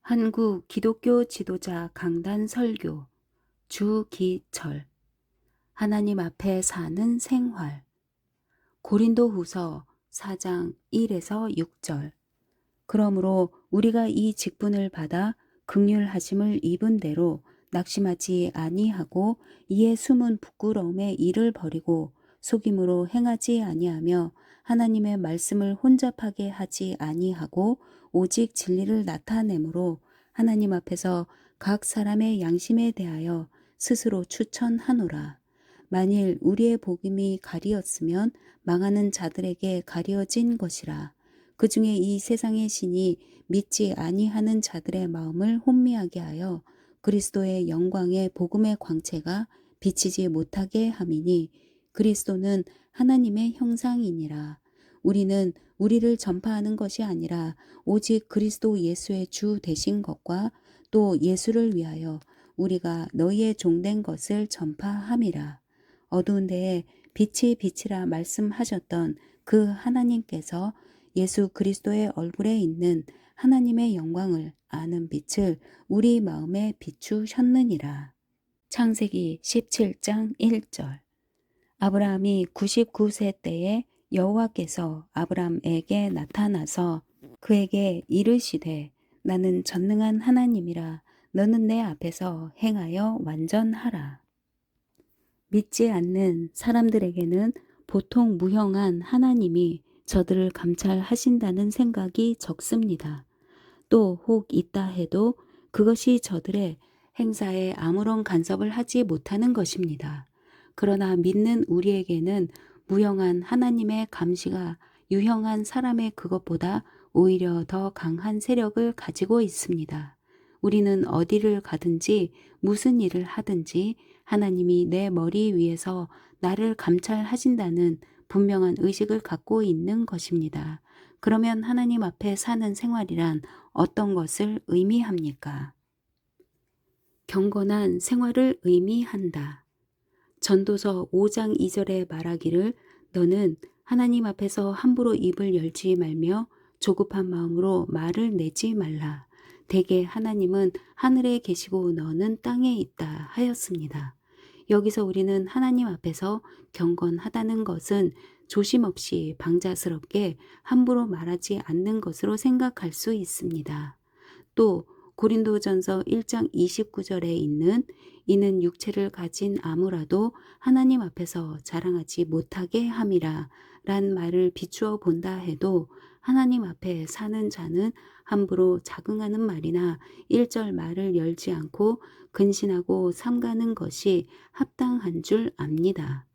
한국 기독교 지도자 강단 설교 주기철 하나님 앞에 사는 생활 고린도후서 4장 1에서 6절. 그러므로 우리가 이 직분을 받아 긍휼하심을 입은 대로 낙심하지 아니하고 이에 숨은 부끄러움의 일을 버리고 속임으로 행하지 아니하며 하나님의 말씀을 혼잡하게 하지 아니하고 오직 진리를 나타내므로 하나님 앞에서 각 사람의 양심에 대하여 스스로 추천하노라. 만일 우리의 복음이 가리었으면 망하는 자들에게 가려진 것이라. 그 중에 이 세상의 신이 믿지 아니하는 자들의 마음을 혼미하게 하여 그리스도의 영광의 복음의 광채가 비치지 못하게 함이니 그리스도는 하나님의 형상이니라. 우리는 우리를 전파하는 것이 아니라 오직 그리스도 예수의 주 되신 것과 또 예수를 위하여 우리가 너희의 종된 것을 전파함이라. 어두운 데에 빛이 빛이라 말씀하셨던 그 하나님께서 예수 그리스도의 얼굴에 있는 하나님의 영광을 아는 빛을 우리 마음에 비추셨느니라. 창세기 17장 1절. 아브라함이 99세 때에 여호와께서 아브라함에게 나타나서 그에게 이르시되 나는 전능한 하나님이라 너는 내 앞에서 행하여 완전하라. 믿지 않는 사람들에게는 보통 무형한 하나님이 저들을 감찰하신다는 생각이 적습니다. 또 혹 있다 해도 그것이 저들의 행사에 아무런 간섭을 하지 못하는 것입니다. 그러나 믿는 우리에게는 무형한 하나님의 감시가 유형한 사람의 그것보다 오히려 더 강한 세력을 가지고 있습니다. 우리는 어디를 가든지 무슨 일을 하든지 하나님이 내 머리 위에서 나를 감찰하신다는 분명한 의식을 갖고 있는 것입니다. 그러면 하나님 앞에 사는 생활이란 어떤 것을 의미합니까? 경건한 생활을 의미한다. 전도서 5장 2절에 말하기를 너는 하나님 앞에서 함부로 입을 열지 말며 조급한 마음으로 말을 내지 말라. 대개 하나님은 하늘에 계시고 너는 땅에 있다 하였습니다. 여기서 우리는 하나님 앞에서 경건하다는 것은 조심 없이 방자스럽게 함부로 말하지 않는 것으로 생각할 수 있습니다. 또 고린도전서 1장 29절에 있는 이는 육체를 가진 아무라도 하나님 앞에서 자랑하지 못하게 함이라 란 말을 비추어 본다 해도 하나님 앞에 사는 자는 함부로 자긍하는 말이나 1절 말을 열지 않고 근신하고 삼가는 것이 합당한 줄 압니다.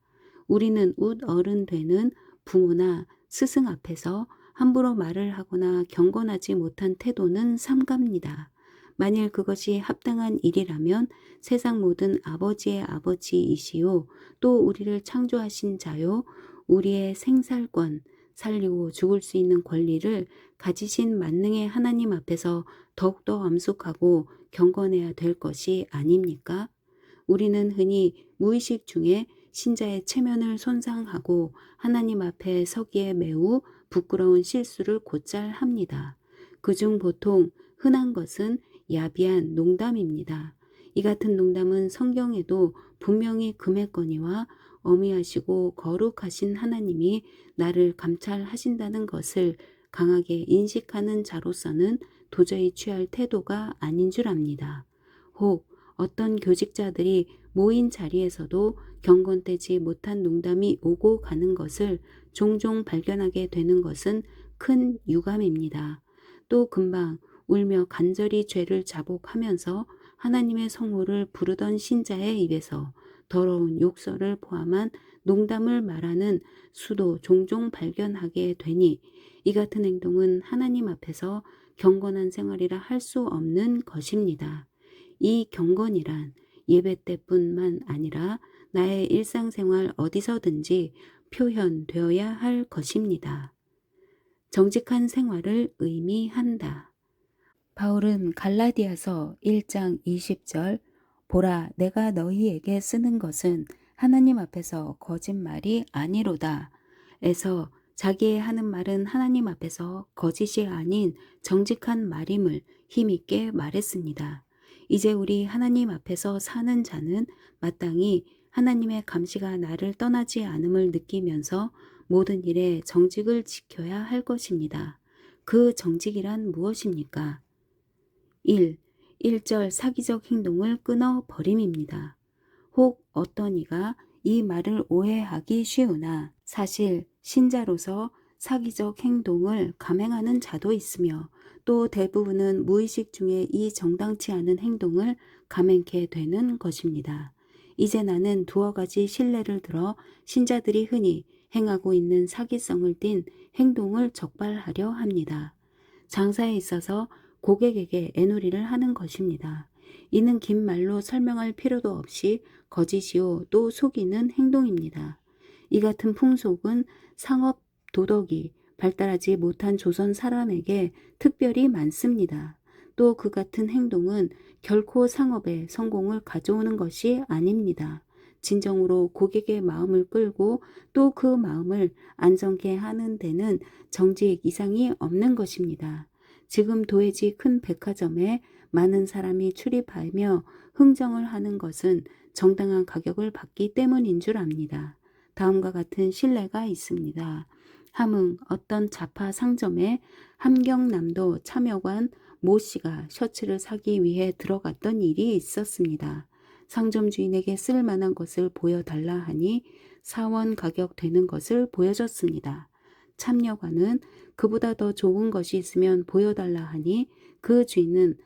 우리는 웃 어른 되는 부모나 스승 앞에서 함부로 말을 하거나 경건하지 못한 태도는 삼갑니다. 만일 그것이 합당한 일이라면 세상 모든 아버지의 아버지이시오 또 우리를 창조하신 자요 우리의 생살권 살리고 죽을 수 있는 권리를 가지신 만능의 하나님 앞에서 더욱더 엄숙하고 경건해야 될 것이 아닙니까? 우리는 흔히 무의식 중에 신자의 체면을 손상하고 하나님 앞에 서기에 매우 부끄러운 실수를 곧잘 합니다. 그중 보통 흔한 것은 야비한 농담입니다. 이 같은 농담은 성경에도 분명히 금했거니와 어미하시고 거룩하신 하나님이 나를 감찰하신다는 것을 강하게 인식하는 자로서는 도저히 취할 태도가 아닌 줄 압니다. 혹 어떤 교직자들이 모인 자리에서도 경건되지 못한 농담이 오고 가는 것을 종종 발견하게 되는 것은 큰 유감입니다. 또 금방 울며 간절히 죄를 자복하면서 하나님의 성호를 부르던 신자의 입에서 더러운 욕설을 포함한 농담을 말하는 수도 종종 발견하게 되니 이 같은 행동은 하나님 앞에서 경건한 생활이라 할 수 없는 것입니다. 이 경건이란 예배 때뿐만 아니라 나의 일상생활 어디서든지 표현되어야 할 것입니다. 정직한 생활을 의미한다. 바울은 갈라디아서 1장 20절 보라 내가 너희에게 쓰는 것은 하나님 앞에서 거짓말이 아니로다 에서 자기의 하는 말은 하나님 앞에서 거짓이 아닌 정직한 말임을 힘있게 말했습니다. 이제 우리 하나님 앞에서 사는 자는 마땅히 하나님의 감시가 나를 떠나지 않음을 느끼면서 모든 일에 정직을 지켜야 할 것입니다. 그 정직이란 무엇입니까? 1. 1절 사기적 행동을 끊어 버림입니다. 혹 어떤 이가 이 말을 오해하기 쉬우나 사실 신자로서 사기적 행동을 감행하는 자도 있으며 또 대부분은 무의식 중에 이 정당치 않은 행동을 감행케 되는 것입니다. 이제 나는 두어 가지 신뢰를 들어 신자들이 흔히 행하고 있는 사기성을 띤 행동을 적발하려 합니다. 장사에 있어서 고객에게 애누리를 하는 것입니다. 이는 긴 말로 설명할 필요도 없이 거짓이요 또 속이는 행동입니다. 이 같은 풍속은 상업 도덕이 발달하지 못한 조선 사람에게 특별히 많습니다. 또 그 같은 행동은 결코 상업의 성공을 가져오는 것이 아닙니다. 진정으로 고객의 마음을 끌고 또 그 마음을 안정케 하는 데는 정직 이상이 없는 것입니다. 지금 도해지 큰 백화점에 많은 사람이 출입하며 흥정을 하는 것은 정당한 가격을 받기 때문인 줄 압니다. 다음과 같은 신뢰가 있습니다. 함흥 어떤 자파 상점에 함경남도 참여관 모 씨가 셔츠를 사기 위해 들어갔던 일이 있었습니다. 상점 주인에게 쓸 만한 것을 보여달라 하니 사원 가격 되는 것을 보여줬습니다. 참여관은 그보다 더 좋은 것이 있으면 보여달라 하니 그 주인은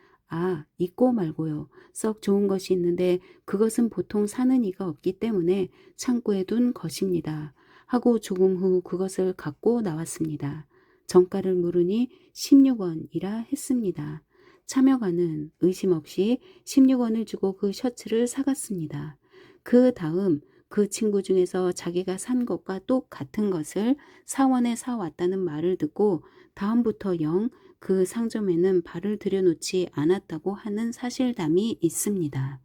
있고 말고요. 썩 좋은 것이 있는데 그것은 보통 사는 이가 없기 때문에 창고에 둔 것입니다. 하고 조금 후 그것을 갖고 나왔습니다. 정가를 물으니 16원이라 했습니다. 참여관은 의심 없이 16원을 주고 그 셔츠를 사갔습니다. 그 다음 그 친구 중에서 자기가 산 것과 똑같은 것을 사원에 사왔다는 말을 듣고 다음부터 영 그 상점에는 발을 들여놓지 않았다고 하는 사실담이 있습니다.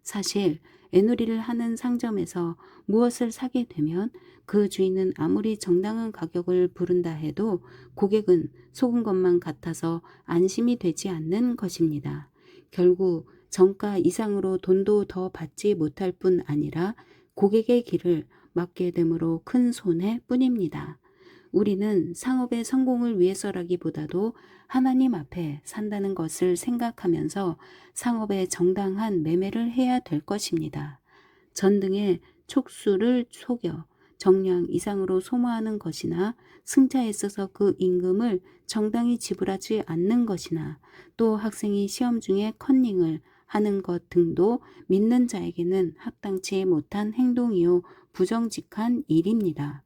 사실 애누리를 하는 상점에서 무엇을 사게 되면 그 주인은 아무리 정당한 가격을 부른다 해도 고객은 속은 것만 같아서 안심이 되지 않는 것입니다. 결국 정가 이상으로 돈도 더 받지 못할 뿐 아니라 고객의 길을 막게 되므로 큰 손해뿐입니다. 우리는 상업의 성공을 위해서라기보다도 하나님 앞에 산다는 것을 생각하면서 상업의 정당한 매매를 해야 될 것입니다. 전등의 촉수를 속여 정량 이상으로 소모하는 것이나 승차에 있어서 그 임금을 정당히 지불하지 않는 것이나 또 학생이 시험 중에 컨닝을 하는 것 등도 믿는 자에게는 합당치 못한 행동이요 부정직한 일입니다.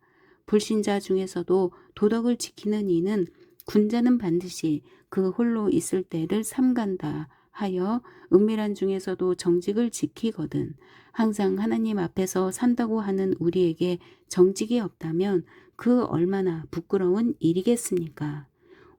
불신자 중에서도 도덕을 지키는 이는 군자는 반드시 그 홀로 있을 때를 삼간다 하여 은밀한 중에서도 정직을 지키거든 항상 하나님 앞에서 산다고 하는 우리에게 정직이 없다면 그 얼마나 부끄러운 일이겠습니까?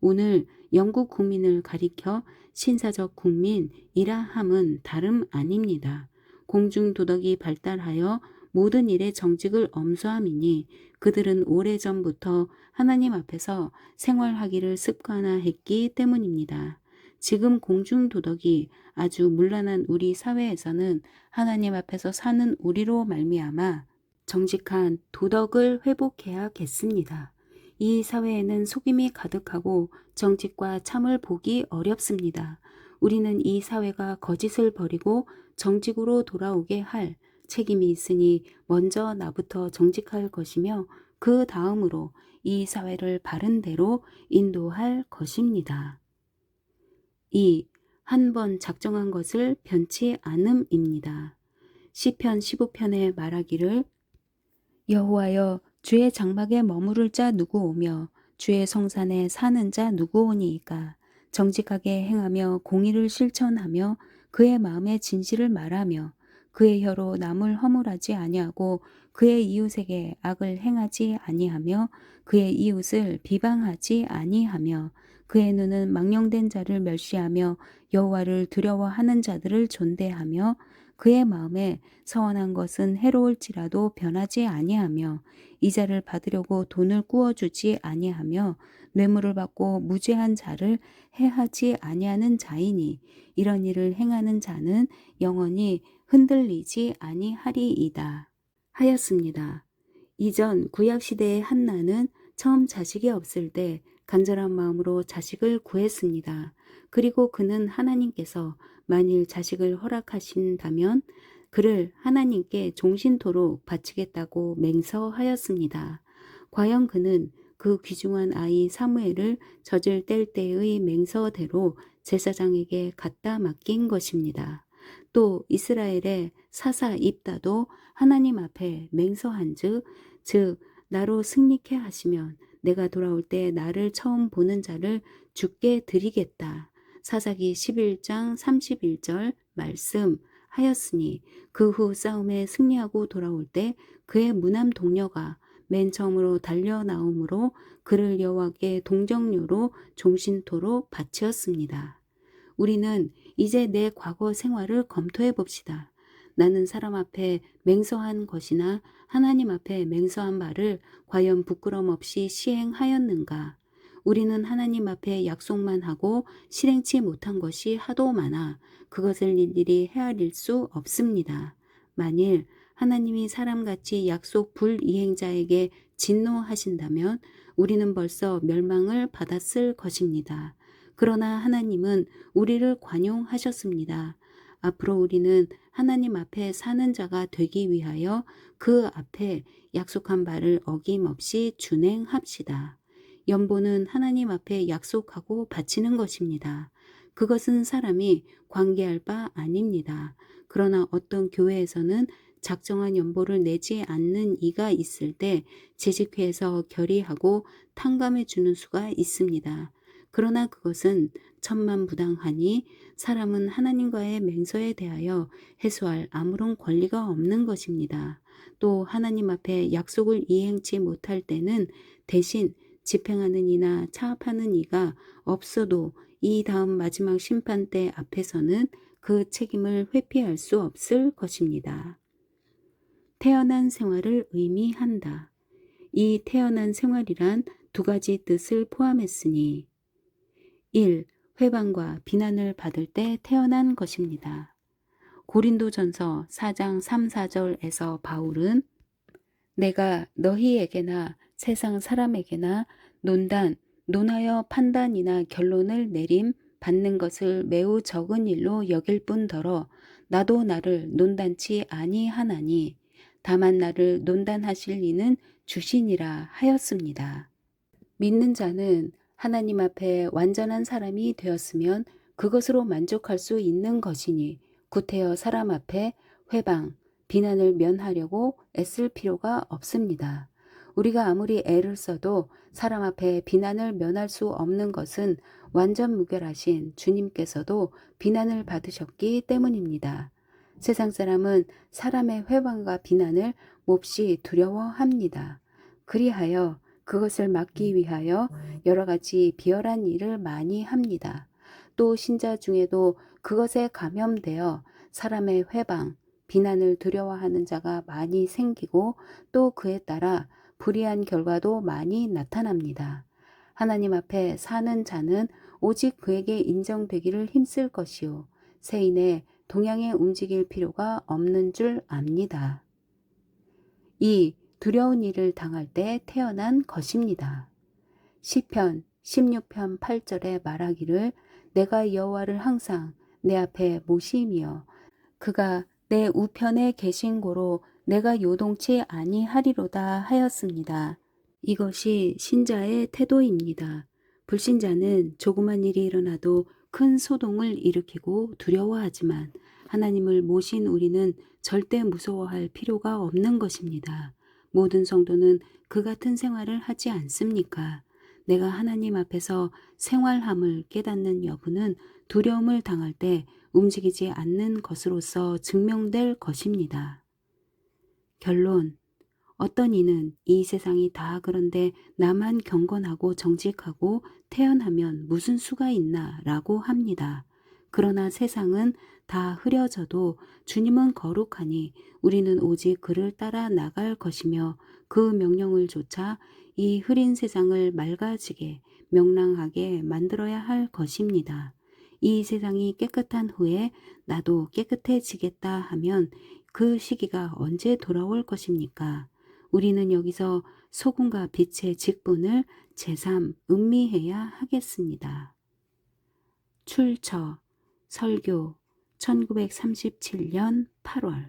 오늘 영국 국민을 가리켜 신사적 국민이라 함은 다름 아닙니다. 공중도덕이 발달하여 모든 일에 정직을 엄수함이니 그들은 오래전부터 하나님 앞에서 생활하기를 습관화했기 때문입니다. 지금 공중도덕이 아주 문란한 우리 사회에서는 하나님 앞에서 사는 우리로 말미암아 정직한 도덕을 회복해야겠습니다. 이 사회에는 속임이 가득하고 정직과 참을 보기 어렵습니다. 우리는 이 사회가 거짓을 버리고 정직으로 돌아오게 할 책임이 있으니 먼저 나부터 정직할 것이며 그 다음으로 이 사회를 바른 대로 인도할 것입니다. 2. 한 번 작정한 것을 변치 않음입니다. 시편 15편에 말하기를 여호와여 주의 장막에 머무를 자 누구 오며 주의 성산에 사는 자 누구 오니이까 정직하게 행하며 공의를 실천하며 그의 마음에 진실을 말하며 그의 혀로 남을 허물하지 아니하고 그의 이웃에게 악을 행하지 아니하며 그의 이웃을 비방하지 아니하며 그의 눈은 망령된 자를 멸시하며 여호와를 두려워하는 자들을 존대하며 그의 마음에 서원한 것은 해로울지라도 변하지 아니하며 이자를 받으려고 돈을 꾸어주지 아니하며 뇌물을 받고 무죄한 자를 해하지 아니하는 자이니 이런 일을 행하는 자는 영원히 흔들리지 아니하리이다 하였습니다. 이전 구약시대의 한나는 처음 자식이 없을 때 간절한 마음으로 자식을 구했습니다. 그리고 그는 하나님께서 만일 자식을 허락하신다면 그를 하나님께 종신토록 바치겠다고 맹서하였습니다. 과연 그는 그 귀중한 아이 사무엘을 젖을 뗄 때의 맹서대로 제사장에게 갖다 맡긴 것입니다. 또 이스라엘의 사사 입다도 하나님 앞에 맹서한즉 즉 나로 승리케 하시면 내가 돌아올 때 나를 처음 보는 자를 주께 드리겠다. 사사기 11장 31절 말씀하였으니 그 후 싸움에 승리하고 돌아올 때 그의 무남 동료가 맨 처음으로 달려 나오므로 그를 여호와께 동정료로 종신토록 바치었습니다. 우리는 이제 내 과거 생활을 검토해 봅시다. 나는 사람 앞에 맹서한 것이나 하나님 앞에 맹서한 바를 과연 부끄럼 없이 시행하였는가? 우리는 하나님 앞에 약속만 하고 실행치 못한 것이 하도 많아 그것을 일일이 헤아릴 수 없습니다. 만일 하나님이 사람같이 약속 불이행자에게 진노하신다면 우리는 벌써 멸망을 받았을 것입니다. 그러나 하나님은 우리를 관용하셨습니다. 앞으로 우리는 하나님 앞에 사는 자가 되기 위하여 그 앞에 약속한 바를 어김없이 준행합시다. 연보는 하나님 앞에 약속하고 바치는 것입니다. 그것은 사람이 관계할 바 아닙니다. 그러나 어떤 교회에서는 작정한 연보를 내지 않는 이가 있을 때 재직회에서 결의하고 탕감해 주는 수가 있습니다. 그러나 그것은 천만부당하니 사람은 하나님과의 맹서에 대하여 해소할 아무런 권리가 없는 것입니다. 또 하나님 앞에 약속을 이행치 못할 때는 대신 집행하는 이나 차압하는 이가 없어도 이 다음 마지막 심판 때 앞에서는 그 책임을 회피할 수 없을 것입니다. 태어난 생활을 의미한다. 이 태어난 생활이란 두 가지 뜻을 포함했으니 1. 회방과 비난을 받을 때 태어난 것입니다. 고린도전서 4장 3, 4절에서 바울은 내가 너희에게나 세상 사람에게나 논하여 판단이나 결론을 내림 받는 것을 매우 적은 일로 여길 뿐더러 나도 나를 논단치 아니하나니 다만 나를 논단하실 이는 주시니라 하였습니다. 믿는 자는 하나님 앞에 완전한 사람이 되었으면 그것으로 만족할 수 있는 것이니 구태여 사람 앞에 회방, 비난을 면하려고 애쓸 필요가 없습니다. 우리가 아무리 애를 써도 사람 앞에 비난을 면할 수 없는 것은 완전 무결하신 주님께서도 비난을 받으셨기 때문입니다. 세상 사람은 사람의 회방과 비난을 몹시 두려워합니다. 그리하여 그것을 막기 위하여 여러 가지 비열한 일을 많이 합니다. 또 신자 중에도 그것에 감염되어 사람의 회방, 비난을 두려워하는 자가 많이 생기고 또 그에 따라 불의한 결과도 많이 나타납니다. 하나님 앞에 사는 자는 오직 그에게 인정되기를 힘쓸 것이요 세인의 동향에 움직일 필요가 없는 줄 압니다. 2. 두려운 일을 당할 때 태어난 것입니다. 시편 16편 8절에 말하기를 내가 여호와를 항상 내 앞에 모시며 그가 내 우편에 계신 고로 내가 요동치 아니하리로다 하였습니다. 이것이 신자의 태도입니다. 불신자는 조그만 일이 일어나도 큰 소동을 일으키고 두려워하지만 하나님을 모신 우리는 절대 무서워할 필요가 없는 것입니다. 모든 성도는 그 같은 생활을 하지 않습니까? 내가 하나님 앞에서 생활함을 깨닫는 여부는 두려움을 당할 때 움직이지 않는 것으로서 증명될 것입니다. 결론. 어떤 이는 이 세상이 다 그런데 나만 경건하고 정직하고 태어나면 무슨 수가 있나 라고 합니다. 그러나 세상은 다 흐려져도 주님은 거룩하니 우리는 오직 그를 따라 나갈 것이며 그 명령을 조차 이 흐린 세상을 맑아지게 명랑하게 만들어야 할 것입니다. 이 세상이 깨끗한 후에 나도 깨끗해지겠다 하면 그 시기가 언제 돌아올 것입니까? 우리는 여기서 소금과 빛의 직분을 제삼 음미해야 하겠습니다. 출처 설교 1937년 8월